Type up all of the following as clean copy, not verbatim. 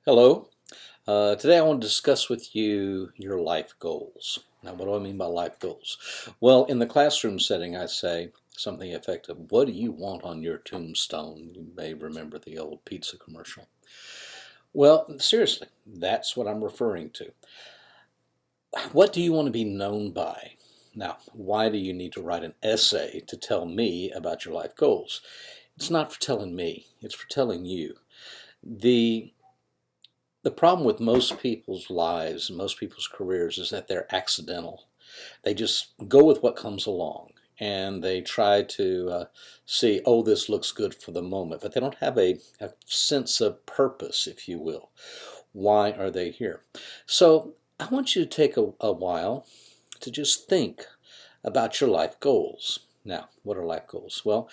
Hello. Today I want to discuss with you your life goals. Now, what do I mean by life goals? Well, in the classroom setting, I say something effective. What do you want on your tombstone? You may remember the old pizza commercial. Well, seriously, that's what I'm referring to. What do you want to be known by? Now, why do you need to write an essay to tell me about your life goals? It's not for telling me, it's for telling you. The The problem with most people's lives and most people's careers is that they're accidental. They just go with what comes along and they try to see, oh, this looks good for the moment, but they don't have a sense of purpose, if you will. Why are they here? So I want you to take a while to just think about your life goals. Now, what are life goals? Well,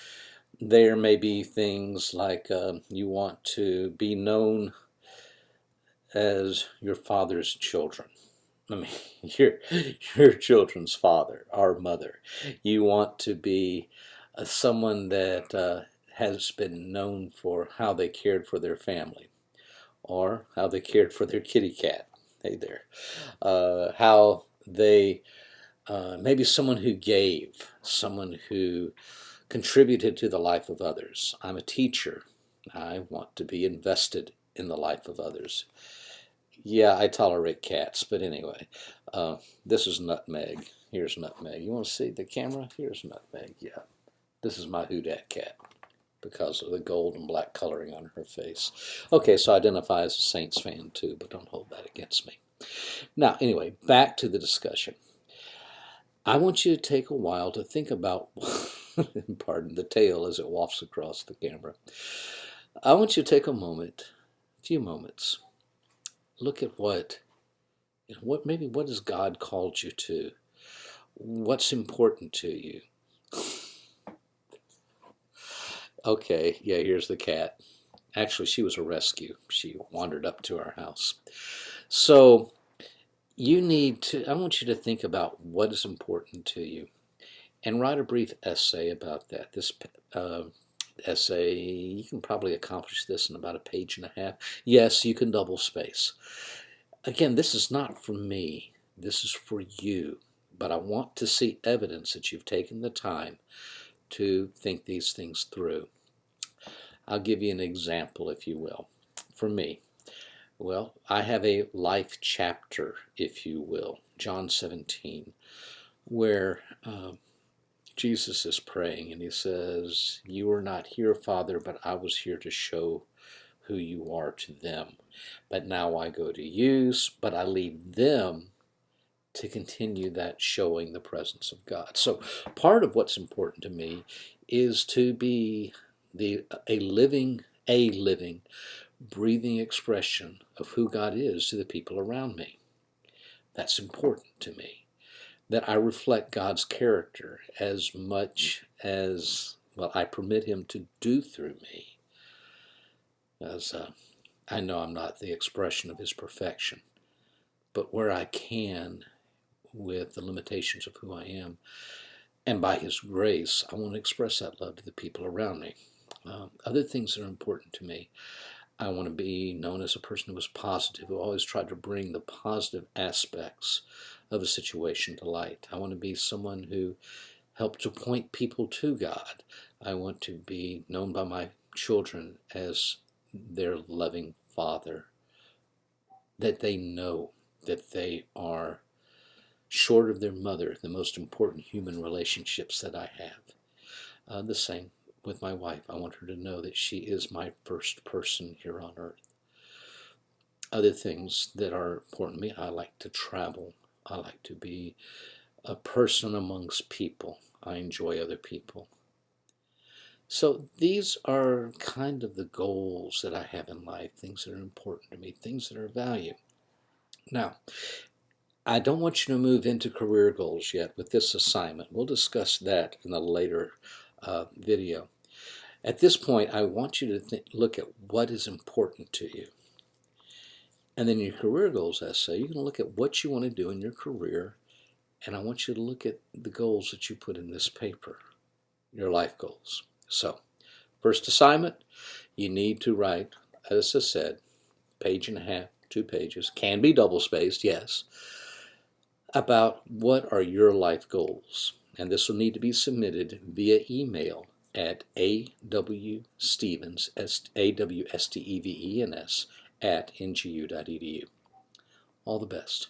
there may be things like you want to be known as your father's children. I mean, your children's father or mother. You want to be someone that has been known for how they cared for their family or how they cared for their kitty cat. Hey there. How they, maybe someone who gave, someone who contributed to the life of others. I'm a teacher. I want to be invested in the life of others. Yeah, I tolerate cats, but anyway, this is Nutmeg. Here's Nutmeg. You want to see the camera? Here's Nutmeg. Yeah, this is my Who Dat cat because of the gold and black coloring on her face. Okay, so I identify as a Saints fan too, but don't hold that against me. Now, anyway, back to the discussion. I want you to take a while to think about, pardon the tail as it wafts across the camera. I want you to take a few moments. Look at what has God called you to? What's important to you? Okay, yeah, here's the cat. Actually, she was a rescue. She wandered up to our house. So I want you to think about what is important to you and write a brief essay about that. This essay, you can probably accomplish this in about a page and a half. Yes, you can double space. Again, this is not for me. This is for you. But I want to see evidence that you've taken the time to think these things through. I'll give you an example, if you will. For me, well, I have a life chapter, if you will, John 17, where Jesus is praying and he says, "You are not here, Father, but I was here to show who you are to them. But now I go to you, but I leave them to continue that showing the presence of God." So part of what's important to me is to be a living, breathing expression of who God is to the people around me. That's important to me, that I reflect God's character as much as, well, I permit him to do through me. As I know I'm not the expression of his perfection, but where I can, with the limitations of who I am, and by his grace, I want to express that love to the people around me. Other things that are important to me, I want to be known as a person who is positive, who always tried to bring the positive aspects of a situation to light. I want to be someone who helped to point people to God. I want to be known by my children as their loving father, that they know that they are, short of their mother, the most important human relationships that I have. The same with my wife. I want her to know that she is my first person here on earth. Other things that are important to me, I like to travel. I like to be a person amongst people. I enjoy other people. So these are kind of the goals that I have in life, things that are important to me, things that are of value. Now, I don't want you to move into career goals yet with this assignment. We'll discuss that in a later video. At this point, I want you to look at what is important to you. And then your career goals essay, you can look at what you want to do in your career, and I want you to look at the goals that you put in this paper, your life goals. So, first assignment, you need to write, as I said, page and a half, 2 pages, can be double-spaced, yes, about what are your life goals. And this will need to be submitted via email at awstevens, awstevens, @ngu.edu. All the best.